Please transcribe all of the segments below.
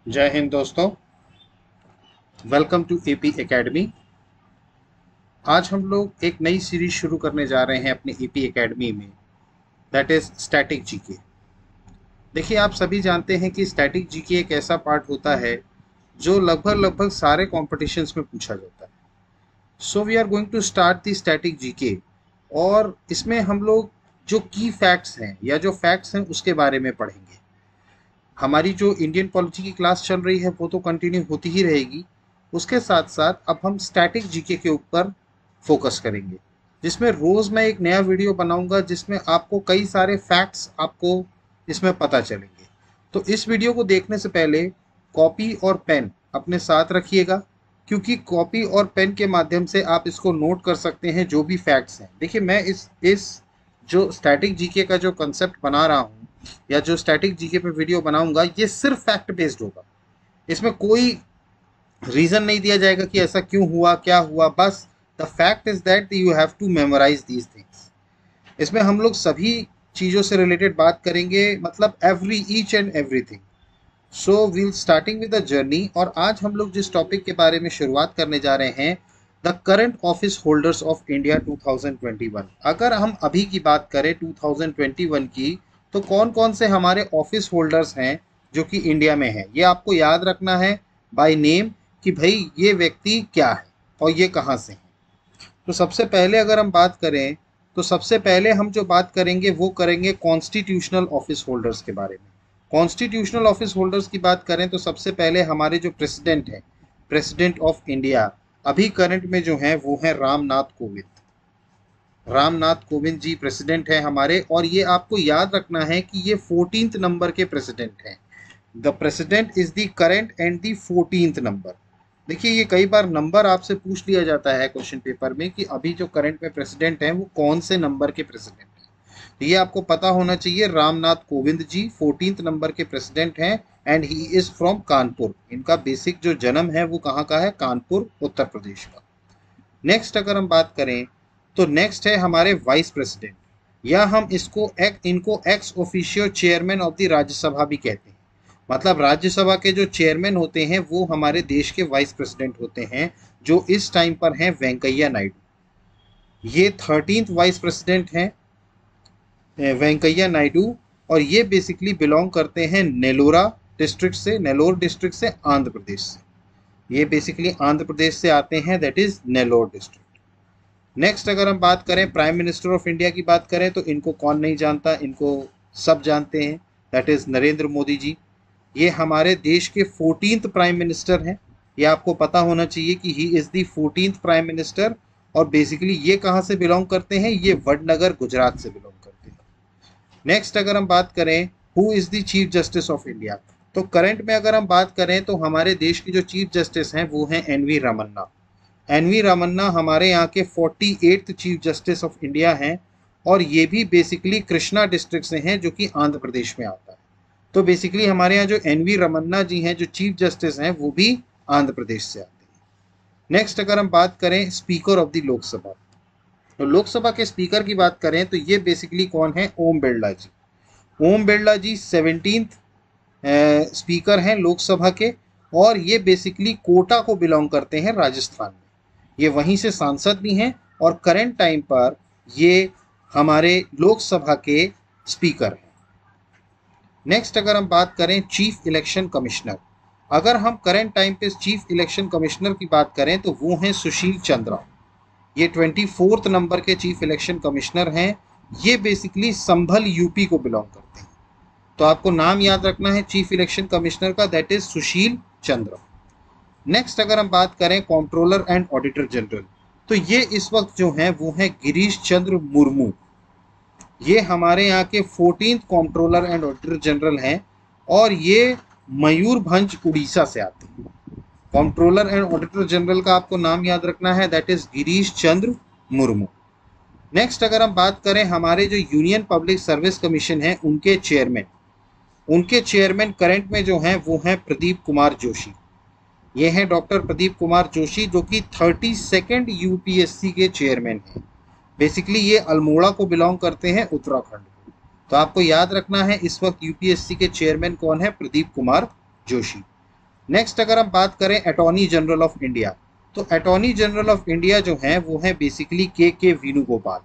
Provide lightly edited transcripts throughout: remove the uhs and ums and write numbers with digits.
जय हिंद दोस्तों, welcome to AP academy. आज हम लोग एक नई सीरीज शुरू करने जा रहे हैं अपने एपी एकेडमी में, दैट इज स्टैटिक जीके। देखिए, आप सभी जानते हैं कि स्टैटिक जीके एक ऐसा पार्ट होता है जो लगभग लगभग सारे कॉम्पिटिशन्स में पूछा जाता है। So we are going to start the static GK, और इसमें हम लोग जो की फैक्ट्स हैं या जो फैक्ट्स हैं उसके बारे में पढ़ेंगे। हमारी जो इंडियन पॉलिटी की क्लास चल रही है वो तो कंटिन्यू होती ही रहेगी। उसके साथ साथ अब हम स्टैटिक जीके के ऊपर फोकस करेंगे, जिसमें रोज़ मैं एक नया वीडियो बनाऊंगा जिसमें आपको कई सारे फैक्ट्स आपको इसमें पता चलेंगे। तो इस वीडियो को देखने से पहले कॉपी और पेन अपने साथ रखिएगा, क्योंकि कॉपी और पेन के माध्यम से आप इसको नोट कर सकते हैं जो भी फैक्ट्स हैं। देखिए, मैं इस जो स्टैटिक जीके का जो कंसेप्ट बना रहा हूँ या जो स्टैटिक जीके पे वीडियो बनाऊंगा, ये सिर्फ फैक्ट बेस्ड होगा। इसमें कोई रीजन नहीं दिया जाएगा कि ऐसा क्यों हुआ, क्या हुआ। बस the fact is that you have to memorise these things. इसमें हम लोग सभी चीज़ों से रिलेटेड बात करेंगे, मतलब every each and everything. So we'll starting with the journey. और आज हम लोग जिस टॉपिक के बारे में शुरुआत करने जा रहे हैं, the current office holders of India 2021। अगर हम अभी की बात करें 2021 की, तो कौन कौन से हमारे ऑफिस होल्डर्स हैं जो कि इंडिया में हैं, ये आपको याद रखना है बाय नेम कि भाई ये व्यक्ति क्या है और ये कहाँ से हैं। तो सबसे पहले अगर हम बात करें, तो सबसे पहले हम जो बात करेंगे वो करेंगे कॉन्स्टिट्यूशनल ऑफिस होल्डर्स के बारे में। कॉन्स्टिट्यूशनल ऑफिस होल्डर्स की बात करें तो सबसे पहले हमारे जो प्रेसिडेंट हैं, प्रेसिडेंट ऑफ इंडिया अभी करंट में जो हैं वो हैं रामनाथ कोविंद। रामनाथ कोविंद जी प्रेसिडेंट हैं हमारे, और ये आपको याद रखना है कि ये 14th नंबर के प्रेसिडेंट हैं। The president is the current and the 14th number. देखिए, ये कई बार नंबर आपसे पूछ लिया जाता है क्वेश्चन पेपर में कि अभी जो करंट में प्रेसिडेंट हैं वो कौन से नंबर के प्रेसिडेंट हैं। तो ये आपको पता होना चाहिए। रामनाथ कोविंद जी 14th नंबर के प्रेसिडेंट हैं and he is from Kanpur. इनका बेसिक जो जन्म है वो कहाँ का है? कानपुर, उत्तर प्रदेश का। नेक्स्ट अगर हम बात करें तो नेक्स्ट है हमारे वाइस प्रेसिडेंट, या हम इनको ex officio chairman of the Rajya Sabha भी कहते हैं। मतलब राज्यसभा के जो चेयरमैन होते हैं वो हमारे देश के वाइस प्रेसिडेंट होते हैं, जो इस टाइम पर हैं वेंकैया नायडू। ये 13th वाइस प्रेसिडेंट हैं वेंकैया नायडू, और ये बेसिकली बिलोंग करते हैं नेलोरा डिस्ट्रिक्ट से, नेलोर डिस्ट्रिक्ट से, आंध्र प्रदेश से। ये बेसिकली आंध्र प्रदेश से आते हैं, that is Nellore district. Next अगर हम बात करें प्राइम मिनिस्टर ऑफ इंडिया की बात करें तो इनको कौन नहीं जानता, इनको सब जानते हैं, दैट इज नरेंद्र मोदी जी। ये हमारे देश के 14th प्राइम मिनिस्टर हैं। ये आपको पता होना चाहिए कि he is the 14th prime minister. और बेसिकली ये कहाँ से बिलोंग करते हैं? ये वडनगर, गुजरात से बिलोंग करते हैं। नेक्स्ट अगर हम बात करें who is the chief justice of India, तो करंट में अगर हम बात करें तो हमारे देश की जो चीफ जस्टिस हैं वो हैं N V Ramana. N V Ramana हमारे यहाँ के 48th chief justice of India हैं, और ये भी बेसिकली कृष्णा डिस्ट्रिक्ट से हैं जो कि आंध्र प्रदेश में आता है। तो बेसिकली हमारे यहाँ जो एन वी रमन्ना जी हैं जो चीफ जस्टिस हैं वो भी आंध्र प्रदेश से आते हैं। नेक्स्ट अगर हम बात करें स्पीकर ऑफ द लोकसभा, तो लोकसभा के स्पीकर की बात करें तो ये बेसिकली कौन है? ओम बिरला जी। ओम बिरला जी 17th स्पीकर हैं लोकसभा के, और ये बेसिकली कोटा को बिलोंग करते हैं, राजस्थान में। ये वहीं से सांसद भी हैं और करंट टाइम पर ये हमारे लोकसभा के स्पीकर हैं। नेक्स्ट अगर हम बात करें चीफ इलेक्शन कमिश्नर, अगर हम करंट टाइम पे चीफ इलेक्शन कमिश्नर की बात करें तो वो हैं सुशील चंद्रा। ये 24th नंबर के चीफ इलेक्शन कमिश्नर हैं। ये बेसिकली संभल यूपी को बिलोंग करते हैं। तो आपको नाम याद रखना है चीफ इलेक्शन कमिश्नर का, that is Sushil Chandra. Next अगर हम बात करें कंट्रोलर एंड ऑडिटर जनरल, तो ये इस वक्त जो हैं वो हैं गिरीश चंद्र मुर्मू। ये हमारे यहाँ के 14th controller and auditor general हैं, और ये मयूरभंज उड़ीसा से आते हैं। कंट्रोलर एंड ऑडिटर जनरल का आपको नाम याद रखना है, that is Girish Chandra Murmu. Next अगर हम बात करें हमारे जो यूनियन पब्लिक सर्विस कमीशन है उनके चेयरमैन करंट में जो हैं वो हैं प्रदीप कुमार जोशी। ये हैं डॉक्टर प्रदीप कुमार जोशी, जो कि 32nd यूपीएससी के चेयरमैन हैं। बेसिकली ये अल्मोड़ा को बिलोंग करते हैं, उत्तराखंड को। तो आपको याद रखना है इस वक्त यूपीएससी के चेयरमैन कौन है? प्रदीप कुमार जोशी। नेक्स्ट अगर हम बात करें अटॉर्नी जनरल ऑफ इंडिया, तो अटॉर्नी जनरल ऑफ इंडिया जो है वो है बेसिकली के वेणुगोपाल।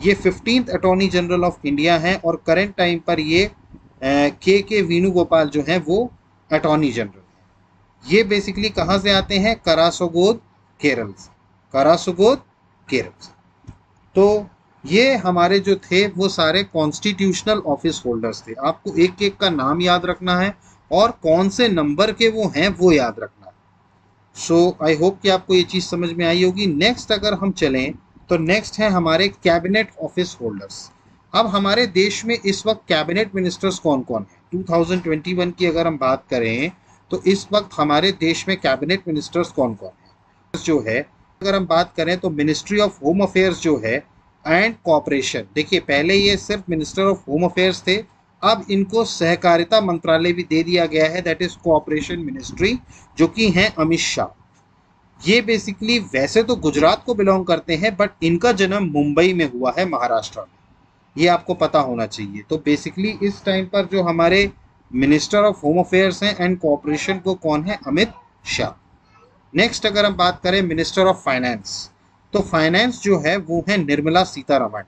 ये 15th attorney general of India हैं और करंट टाइम पर ये के वेणुगोपाल जो है वो अटॉर्नी जनरल है। ये बेसिकली कहाँ से आते हैं? करासोगोद केरल से, करासोगोद केरल से। तो ये हमारे जो थे वो सारे कॉन्स्टिट्यूशनल ऑफिस होल्डर्स थे। आपको एक एक का नाम याद रखना है और कौन से नंबर के वो हैं वो याद रखना है। सो आई होप कि आपको ये चीज़ समझ में आई होगी। नेक्स्ट अगर हम चलें तो नेक्स्ट है हमारे कैबिनेट ऑफिस होल्डर्स। अब हमारे देश में इस वक्त कैबिनेट मिनिस्टर्स कौन कौन है? 2021 की अगर हम बात करें तो इस वक्त हमारे देश में कैबिनेट मिनिस्टर्स कौन कौन है जो है, अगर हम बात करें तो मिनिस्ट्री ऑफ होम अफेयर्स जो है एंड कॉपरेशन, देखिए पहले ये सिर्फ मिनिस्टर ऑफ होम अफेयर्स थे, अब इनको सहकारिता मंत्रालय भी दे दिया गया है, दैट इज कोऑपरेशन मिनिस्ट्री, जो कि हैं अमित शाह। ये बेसिकली वैसे तो गुजरात को बिलोंग करते हैं बट इनका जन्म मुंबई में हुआ है, महाराष्ट्र में, ये आपको पता होना चाहिए। तो बेसिकली इस टाइम पर जो हमारे मिनिस्टर ऑफ होम अफेयर्स हैं एंड कोऑपरेशन को कौन है? अमित शाह। नेक्स्ट अगर हम बात करें मिनिस्टर ऑफ फाइनेंस, तो फाइनेंस जो है वो है निर्मला सीतारमण।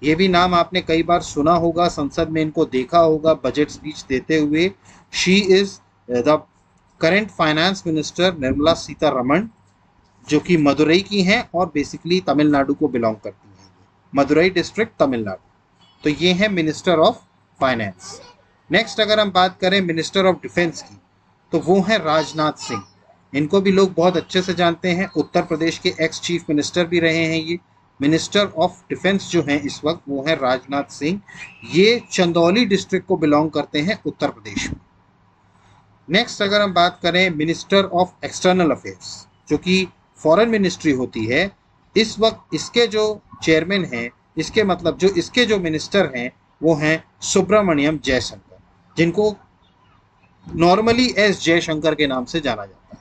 ये भी नाम आपने कई बार सुना होगा, संसद में इनको देखा होगा बजट स्पीच देते हुए। She is the current finance minister Nirmala Sitharaman, जो कि मदुरई की हैं और बेसिकली तमिलनाडु को बिलोंग करती हैं, मदुरई डिस्ट्रिक्ट तमिलनाडु। तो ये है मिनिस्टर ऑफ फाइनेंस। नेक्स्ट अगर हम बात करें मिनिस्टर ऑफ डिफेंस की, तो वो है राजनाथ सिंह। इनको भी लोग बहुत अच्छे से जानते हैं, उत्तर प्रदेश के एक्स चीफ मिनिस्टर भी रहे हैं। ये मिनिस्टर ऑफ डिफेंस जो हैं इस वक्त वो है राजनाथ सिंह। ये चंदौली डिस्ट्रिक्ट को बिलोंग करते हैं उत्तर प्रदेश में। नेक्स्ट अगर हम बात करें मिनिस्टर ऑफ एक्सटर्नल अफेयर्स, जो कि फॉरेन मिनिस्ट्री होती है, इस वक्त इसके जो चेयरमैन हैं, इसके मतलब जो इसके जो मिनिस्टर हैं वो हैं सुब्रमण्यम जयशंकर, जिनको नॉर्मली एस जयशंकर के नाम से जाना जाता है।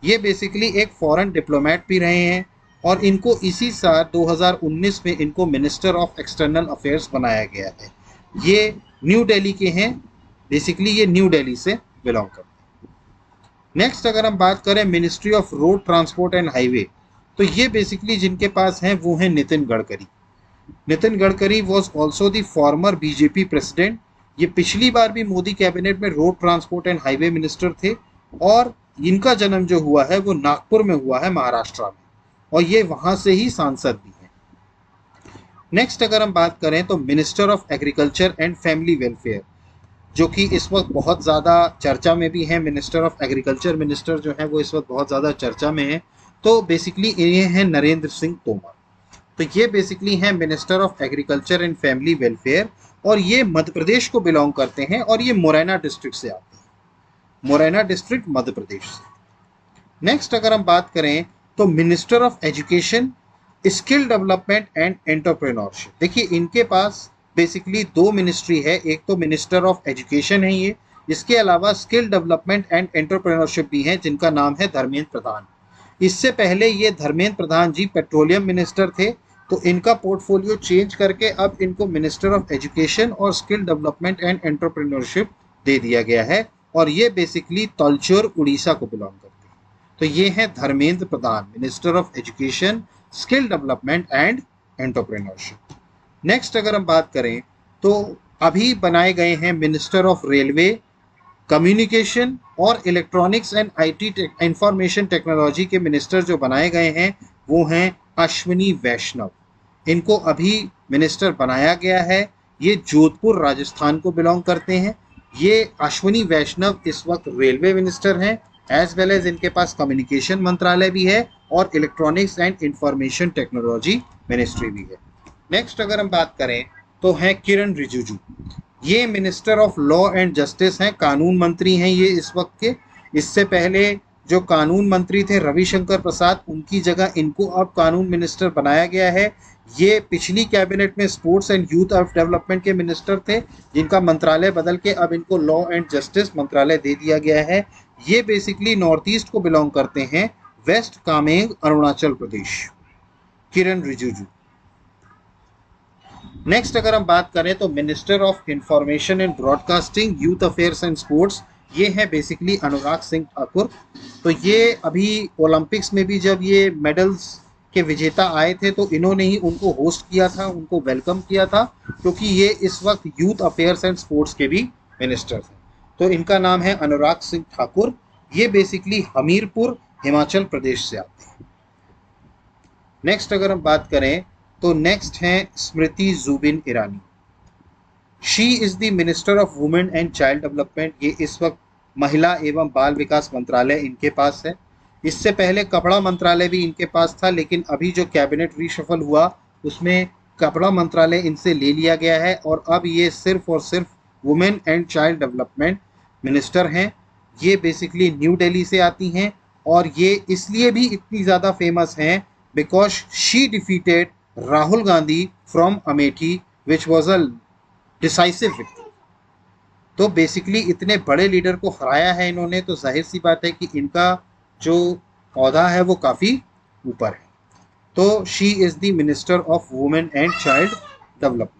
ये बेसिकली एक फॉरेन डिप्लोमेट भी रहे हैं और इनको इसी साल 2019 में इनको मिनिस्टर ऑफ एक्सटर्नल अफेयर्स बनाया गया है। ये न्यू दिल्ली के हैं, बेसिकली ये न्यू दिल्ली से बिलोंग करते हैं। नेक्स्ट अगर हम बात करें ministry of road transport and highway, तो ये बेसिकली जिनके पास हैं वो हैं Nitin Gadkari. Nitin Gadkari was also the former BJP president. ये पिछली बार भी मोदी कैबिनेट में road transport and highway minister थे और इनका जन्म जो हुआ है वो नागपुर में हुआ है, महाराष्ट्र में, और ये वहां से ही सांसद भी हैं। नेक्स्ट अगर हम बात करें तो minister of agriculture and family welfare, जो कि इस वक्त बहुत ज़्यादा चर्चा में भी है। मिनिस्टर ऑफ एग्रीकल्चर मिनिस्टर जो है वो इस वक्त बहुत ज़्यादा चर्चा में है। तो बेसिकली ये हैं नरेंद्र सिंह तोमर। तो ये बेसिकली हैं minister of agriculture and family welfare और ये मध्य प्रदेश को बिलोंग करते हैं और ये मुरैना डिस्ट्रिक्ट से आते हैं, मुरैना डिस्ट्रिक्ट मध्य प्रदेश से। नेक्स्ट अगर हम बात करें तो minister of education, skill development and entrepreneurship, देखिए इनके पास बेसिकली दो मिनिस्ट्री है, एक तो मिनिस्टर ऑफ एजुकेशन है ये, इसके अलावा स्किल डेवलपमेंट एंड एंटरप्रेन्योरशिप भी है जिनका नाम है धर्मेंद्र प्रधान। इससे पहले ये धर्मेंद्र प्रधान जी पेट्रोलियम मिनिस्टर थे, तो इनका पोर्टफोलियो चेंज करके अब इनको मिनिस्टर ऑफ एजुकेशन और स्किल डेवलपमेंट एंड एंटरप्रेन्योरशिप दे दिया गया है और ये बेसिकली तलचोर उड़ीसा को बिलोंग करते हैं। तो ये हैं Dharmendra Pradhan, minister of education, skill development and entrepreneurship. Next अगर हम बात करें तो अभी बनाए गए हैं मिनिस्टर ऑफ रेलवे, कम्युनिकेशन और electronics and IT information technology के मिनिस्टर जो बनाए गए हैं वो हैं अश्विनी वैष्णव। इनको अभी मिनिस्टर बनाया गया है। ये जोधपुर राजस्थान को बिलोंग करते हैं। ये अश्विनी वैष्णव इस वक्त रेलवे मिनिस्टर हैं, एज वेल एज इनके पास कम्युनिकेशन मंत्रालय भी है और electronics and information technology ministry भी है। नेक्स्ट अगर हम बात करें तो हैं किरण रिजिजू। ये minister of law and justice हैं, कानून मंत्री हैं ये इस वक्त के। इससे पहले जो कानून मंत्री थे रविशंकर प्रसाद, उनकी जगह इनको अब कानून मिनिस्टर बनाया गया है। ये पिछली कैबिनेट में sports and youth of development के मिनिस्टर थे, जिनका मंत्रालय बदल के अब इनको लॉ एंड जस्टिस मंत्रालय दे दिया गया है। ये बेसिकली नॉर्थ ईस्ट को बिलोंग करते हैं, वेस्ट कामेंग अरुणाचल प्रदेश, किरण रिजिजू। नेक्स्ट अगर हम बात करें तो minister of information and broadcasting, youth affairs and sports, ये है बेसिकली अनुराग सिंह ठाकुर। तो ये अभी ओलंपिक्स में भी जब ये मेडल्स के विजेता आए थे तो इन्होंने ही उनको होस्ट किया था, उनको वेलकम किया था, क्योंकि ये इस वक्त यूथ अफेयर्स एंड स्पोर्ट्स के भी मिनिस्टर थे। तो इनका नाम है अनुराग सिंह ठाकुर। ये बेसिकली हमीरपुर हिमाचल प्रदेश से आते हैं। नेक्स्ट अगर हम बात करें तो नेक्स्ट हैं Smriti Zubin Irani. She is the minister of women and child development. ये इस वक्त महिला एवं बाल विकास मंत्रालय इनके पास है। इससे पहले कपड़ा मंत्रालय भी इनके पास था, लेकिन अभी जो कैबिनेट रीशफल हुआ उसमें कपड़ा मंत्रालय इनसे ले लिया गया है और अब ये सिर्फ और सिर्फ women and child development minister हैं। ये बेसिकली न्यू दिल्ली से आती हैं और ये इसलिए भी इतनी ज़्यादा फेमस हैं because she defeated Rahul Gandhi from Amethi which was a decisive victory. तो बेसिकली इतने बड़े लीडर को हराया है इन्होंने, तो जाहिर सी बात है कि इनका जो औहदा है वो काफ़ी ऊपर है। तो she is the minister of women and child development.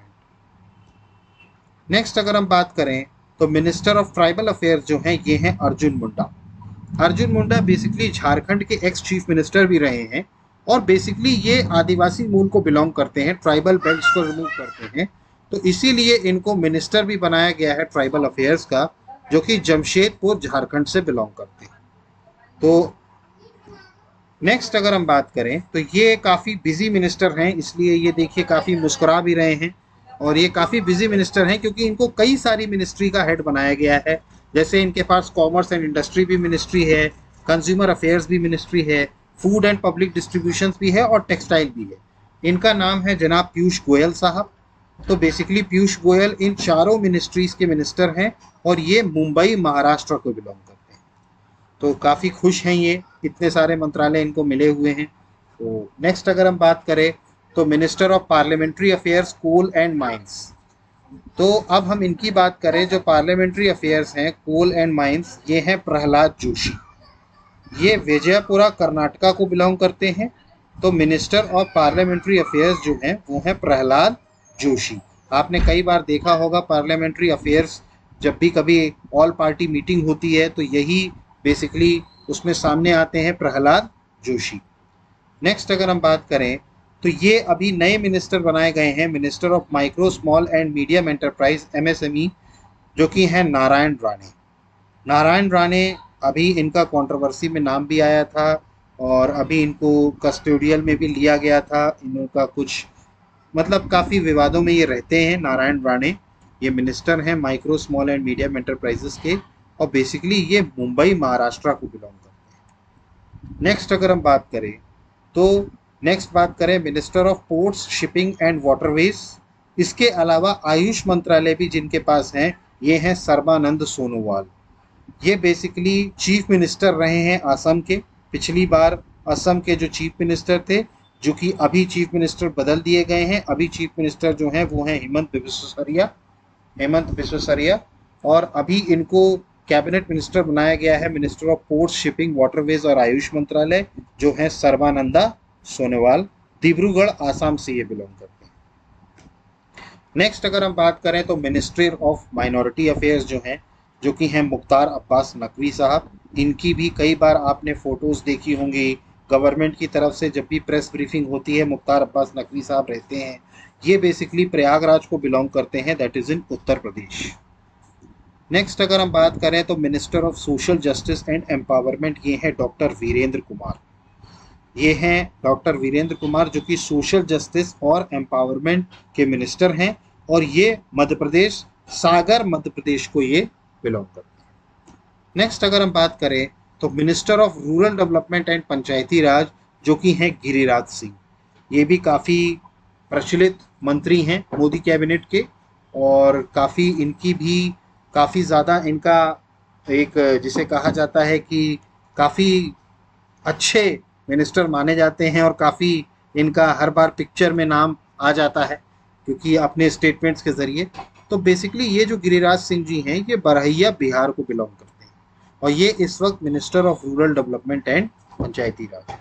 Next अगर हम बात करें तो मिनिस्टर ऑफ ट्राइबल अफेयर्स जो हैं ये हैं अर्जुन मुंडा। अर्जुन मुंडा बेसिकली झारखंड के एक्स चीफ मिनिस्टर भी रहे हैं और बेसिकली ये आदिवासी मूल को बिलोंग करते हैं, ट्राइबल बेल्ट्स को रिमूव करते हैं, तो इसीलिए इनको मिनिस्टर भी बनाया गया है ट्राइबल अफेयर्स का, जो कि जमशेदपुर झारखंड से बिलोंग करते हैं। तो नेक्स्ट अगर हम बात करें तो ये काफ़ी बिजी मिनिस्टर हैं, इसलिए ये देखिए काफ़ी मुस्कुरा भी रहे हैं और ये काफ़ी बिजी मिनिस्टर हैं क्योंकि इनको कई सारी मिनिस्ट्री का हेड बनाया गया है। जैसे इनके पास कॉमर्स एंड इंडस्ट्री भी मिनिस्ट्री है, कंज्यूमर अफेयर्स भी मिनिस्ट्री है, फूड एंड पब्लिक डिस्ट्रीब्यूशंस भी है और टेक्सटाइल भी है। इनका नाम है जनाब पीयूष गोयल साहब। तो बेसिकली पीयूष गोयल इन चारों मिनिस्ट्रीज के मिनिस्टर हैं और ये मुंबई महाराष्ट्र को बिलोंग करते हैं। तो काफ़ी खुश हैं ये, इतने सारे मंत्रालय इनको मिले हुए हैं। तो नेक्स्ट अगर हम बात करें तो minister of parliamentary affairs coal and mines. तो अब हम इनकी बात करें, जो पार्लियामेंट्री अफेयर्स हैं कोल एंड माइंस, ये हैं प्रहलाद जोशी। ये विजयपुरा कर्नाटका को बिलोंग करते हैं। तो मिनिस्टर ऑफ पार्लियामेंट्री अफेयर्स जो हैं वो हैं प्रहलाद जोशी। आपने कई बार देखा होगा पार्लियामेंट्री अफेयर्स जब भी कभी ऑल पार्टी मीटिंग होती है तो यही बेसिकली उसमें सामने आते हैं, प्रहलाद जोशी। नेक्स्ट अगर हम बात करें तो ये अभी नए मिनिस्टर बनाए गए हैं, minister of micro small and medium enterprise MSME, जो कि हैं नारायण राणे। नारायण राणे अभी इनका कंट्रोवर्सी में नाम भी आया था और अभी इनको कस्टोडियल में भी लिया गया था। इनका कुछ मतलब काफ़ी विवादों में ये रहते हैं नारायण राणे। ये मिनिस्टर हैं micro small and medium enterprises के और बेसिकली ये मुंबई महाराष्ट्र को बिलोंग करते हैं। नेक्स्ट अगर हम बात करें तो नेक्स्ट बात करें minister of ports shipping and waterways. इसके अलावा आयुष मंत्रालय भी जिनके पास हैं ये हैं सर्बानंद सोनोवाल। ये बेसिकली चीफ मिनिस्टर रहे हैं असम के। पिछली बार असम के जो चीफ मिनिस्टर थे, जो कि अभी चीफ मिनिस्टर बदल दिए गए हैं, अभी चीफ मिनिस्टर जो हैं वो हैं हेमंत बिस्वा सरिया और अभी इनको कैबिनेट मिनिस्टर बनाया गया है minister of ports shipping waterways और आयुष मंत्रालय, जो हैं सर्बानंदा सोनोवाल। डिब्रूगढ़ आसाम से ये बिलोंग करते हैं। नेक्स्ट अगर हम बात करें तो मिनिस्ट्री ऑफ माइनॉरिटी अफेयर्स जो हैं, जो कि हैं मुख्तार अब्बास नकवी साहब। इनकी भी कई बार आपने फ़ोटोज़ देखी होंगी, गवर्नमेंट की तरफ से जब भी प्रेस ब्रीफिंग होती है मुख्तार अब्बास नकवी साहब रहते हैं। ये बेसिकली प्रयागराज को बिलोंग करते हैं, that is in Uttar Pradesh. Next अगर हम बात करें तो minister of social justice and empowerment ये हैं डॉक्टर वीरेंद्र कुमार। ये हैं डॉक्टर वीरेंद्र कुमार जो कि सोशल जस्टिस और एम्पावरमेंट के मिनिस्टर हैं और ये मध्य प्रदेश, सागर मध्य प्रदेश को ये बिलोंग करते हैं। नेक्स्ट अगर हम बात करें तो minister of rural development and पंचायती राज जो कि हैं गिरिराज सिंह। ये भी काफ़ी प्रचलित मंत्री हैं मोदी कैबिनेट के और काफ़ी इनकी भी काफ़ी ज़्यादा इनका एक जिसे कहा जाता है कि काफ़ी अच्छे मिनिस्टर माने जाते हैं और काफ़ी इनका हर बार पिक्चर में नाम आ जाता है क्योंकि अपने स्टेटमेंट्स के ज़रिए। तो बेसिकली ये जो गिरिराज सिंह जी हैं ये बरहैया बिहार को बिलोंग करते हैं और ये इस वक्त minister of rural development and Panchayati raj.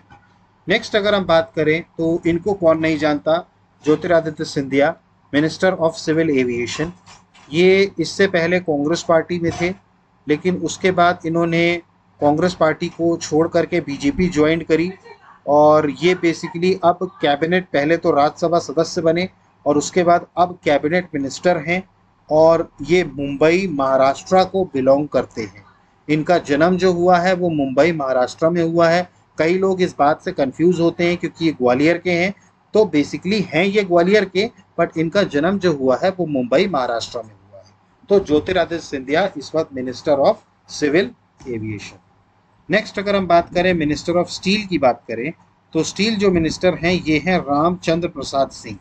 Next अगर हम बात करें तो इनको कौन नहीं जानता, Jyotiraditya Scindia, minister of civil aviation. ये इससे पहले कांग्रेस पार्टी में थे लेकिन उसके बाद इन्होंने कांग्रेस पार्टी को छोड़ करके बीजेपी ज्वाइन करी और ये बेसिकली अब कैबिनेट, पहले तो राज्यसभा सदस्य बने और उसके बाद अब कैबिनेट मिनिस्टर हैं और ये मुंबई महाराष्ट्र को बिलोंग करते हैं। इनका जन्म जो हुआ है वो मुंबई महाराष्ट्र में हुआ है। कई लोग इस बात से कंफ्यूज होते हैं क्योंकि ये ग्वालियर के हैं, तो बेसिकली हैं ये ग्वालियर के, बट इनका जन्म जो हुआ है वो मुंबई महाराष्ट्र में हुआ है। तो ज्योतिरादित्य सिंधिया इस वक्त minister of civil aviation. Next अगर हम बात करें मिनिस्टर ऑफ स्टील की बात करें, तो स्टील जो मिनिस्टर हैं ये हैं रामचंद्र प्रसाद सिंह।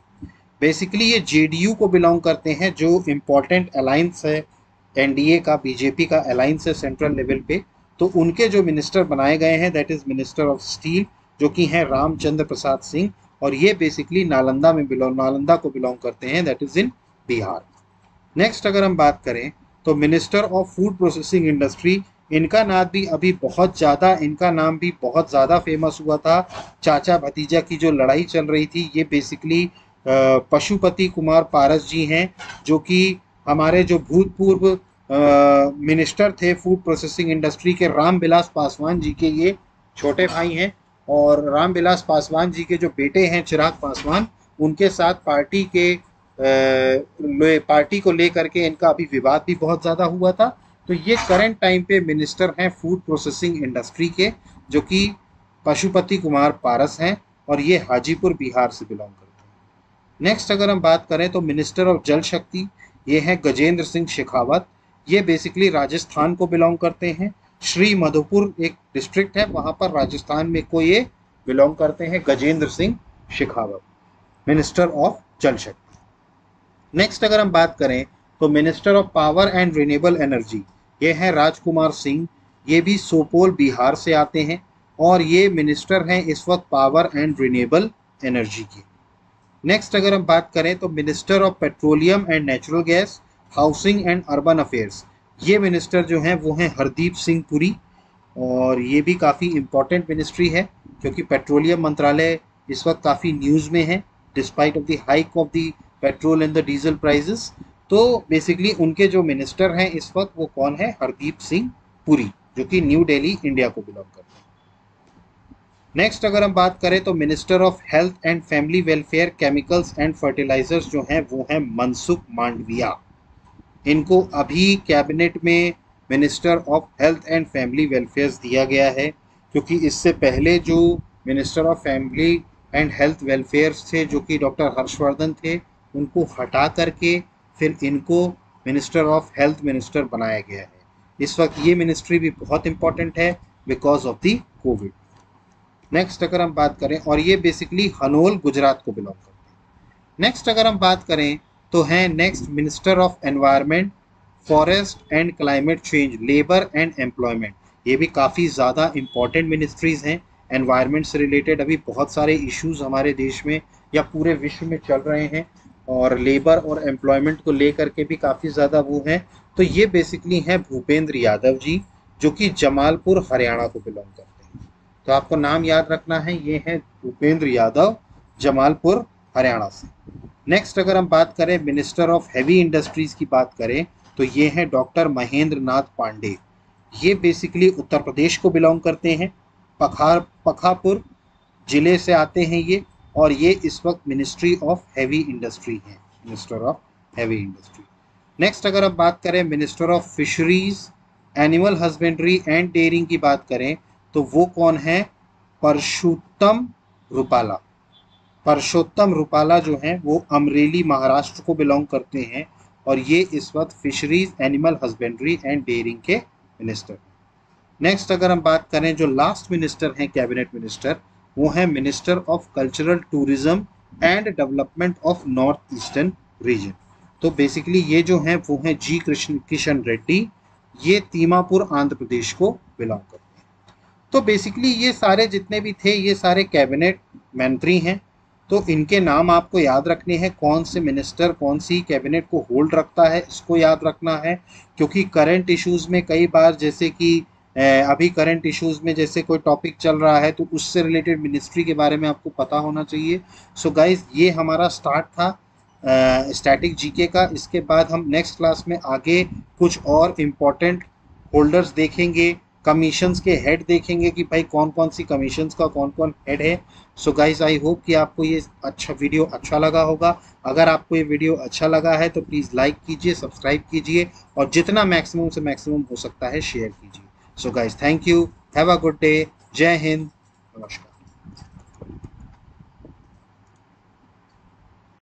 बेसिकली ये जेडीयू को बिलोंग करते हैं, जो इम्पोर्टेंट अलायंस है एनडीए का, बीजेपी का अलायंस है सेंट्रल लेवल पे। तो उनके जो मिनिस्टर बनाए गए हैं that is minister of steel, जो कि हैं रामचंद्र प्रसाद सिंह, और ये बेसिकली नालंदा को बिलोंग करते हैं, that is in Bihar. Next अगर हम बात करें तो minister of food processing industry, इनका नाम भी बहुत ज़्यादा फेमस हुआ था। चाचा भतीजा की जो लड़ाई चल रही थी, ये बेसिकली पशुपति कुमार पारस जी हैं, जो कि हमारे जो भूतपूर्व मिनिस्टर थे फूड प्रोसेसिंग इंडस्ट्री के, रामविलास पासवान जी के ये छोटे भाई हैं। और रामविलास पासवान जी के जो बेटे हैं चिराग पासवान, उनके साथ पार्टी को लेकर के इनका अभी विवाद भी बहुत ज़्यादा हुआ था। तो ये करंट टाइम पे मिनिस्टर हैं फूड प्रोसेसिंग इंडस्ट्री के, जो कि पशुपति कुमार पारस हैं और ये हाजीपुर बिहार से बिलोंग करते हैं। नेक्स्ट अगर हम बात करें तो मिनिस्टर ऑफ जल शक्ति, ये हैं गजेंद्र सिंह शेखावत। ये बेसिकली राजस्थान को बिलोंग करते हैं। श्री मधुपुर एक डिस्ट्रिक्ट है, वहाँ पर राजस्थान में को ये बिलोंग करते हैं, गजेंद्र सिंह शेखावत, मिनिस्टर ऑफ जल शक्ति। नेक्स्ट अगर हम बात करें तो minister of power and renewable energy, ये हैं राजकुमार सिंह। ये भी सोपोल बिहार से आते हैं और ये मिनिस्टर हैं इस वक्त पावर एंड रिन्यूएबल एनर्जी के। नेक्स्ट अगर हम बात करें तो minister of petroleum and natural gas, housing and urban affairs, ये मिनिस्टर जो हैं वो हैं हरदीप सिंह पुरी। और ये भी काफ़ी इम्पॉर्टेंट मिनिस्ट्री है क्योंकि पेट्रोलियम मंत्रालय इस वक्त काफ़ी न्यूज़ में है despite of the hike of the petrol and the diesel prices. तो बेसिकली उनके जो मिनिस्टर हैं इस वक्त वो कौन है, हरदीप सिंह पुरी, जो कि न्यू दिल्ली इंडिया को बिलोंग करते हैं। नेक्स्ट अगर हम बात करें तो minister of health and family welfare, chemicals and fertilisers जो हैं वो हैं मनसुख मांडविया। इनको अभी कैबिनेट में minister of health and family welfare दिया गया है, क्योंकि इससे पहले जो minister of family and health welfare थे, जो कि डॉक्टर हर्षवर्धन थे, उनको हटा करके फिर इनको मिनिस्टर ऑफ हेल्थ मिनिस्टर बनाया गया है। इस वक्त ये मिनिस्ट्री भी बहुत इंपॉर्टेंट है because of the Covid. Next अगर हम बात करें, और ये बेसिकली हनोल गुजरात को बिलोंग करते हैं। नेक्स्ट अगर हम बात करें तो हैं next minister of environment, forest and climate change, labour and employment. ये भी काफ़ी ज़्यादा इंपॉर्टेंट मिनिस्ट्रीज हैं। एनवायरनमेंट से रिलेटेड अभी बहुत सारे इश्यूज हमारे देश में या पूरे विश्व में चल रहे हैं और लेबर और एम्प्लॉयमेंट को लेकर के भी काफ़ी ज़्यादा वो हैं। तो ये बेसिकली हैं भूपेंद्र यादव जी, जो कि जमालपुर हरियाणा को बिलोंग करते हैं। तो आपको नाम याद रखना है, ये हैं भूपेंद्र यादव, जमालपुर हरियाणा से। नेक्स्ट अगर हम बात करें मिनिस्टर ऑफ हैवी इंडस्ट्रीज की बात करें तो ये हैं डॉक्टर महेंद्र नाथ पांडे। ये बेसिकली उत्तर प्रदेश को बिलोंग करते हैं, पखापुर जिले से आते हैं ये, और ये इस वक्त मिनिस्ट्री ऑफ हैवी इंडस्ट्री हैं, minister of heavy industry. Next अगर हम बात करें minister of fisheries, animal husbandry and dairying की बात करें तो वो कौन है, परशुत्तम रुपाला। परशोत्तम रुपाला जो हैं वो अमरेली महाराष्ट्र को बिलोंग करते हैं और ये इस वक्त fisheries, animal husbandry and dairying के मिनिस्टर। नेक्स्ट अगर हम बात करें जो लास्ट मिनिस्टर हैं कैबिनेट मिनिस्टर, वो हैं minister of cultural tourism and development of north eastern region. तो बेसिकली ये जो हैं वो हैं जी किशन रेड्डी। ये तीमापुर आंध्र प्रदेश को बिलोंग करते हैं। तो बेसिकली ये सारे जितने भी थे ये सारे कैबिनेट मंत्री हैं। तो इनके नाम आपको याद रखने हैं, कौन से मिनिस्टर कौन सी कैबिनेट को होल्ड रखता है इसको याद रखना है, क्योंकि करंट इश्यूज़ में कई बार जैसे कि अभी करंट इश्यूज़ में जैसे कोई टॉपिक चल रहा है तो उससे रिलेटेड मिनिस्ट्री के बारे में आपको पता होना चाहिए। सो गाइज ये हमारा स्टार्ट था स्टैटिक जीके का। इसके बाद हम नेक्स्ट क्लास में आगे कुछ और इम्पोर्टेंट होल्डर्स देखेंगे, कमीशंस के हेड देखेंगे कि भाई कौन कौन सी कमीशंस का कौन कौन हेड है। सो गाइस आई होप कि आपको ये वीडियो अच्छा लगा होगा। अगर आपको ये वीडियो अच्छा लगा है तो प्लीज़ लाइक कीजिए, सब्सक्राइब कीजिए और जितना मैक्सिमम से मैक्सिमम हो सकता है शेयर कीजिए। So guys thank you, have a good day, जय हिंद, नमस्कार।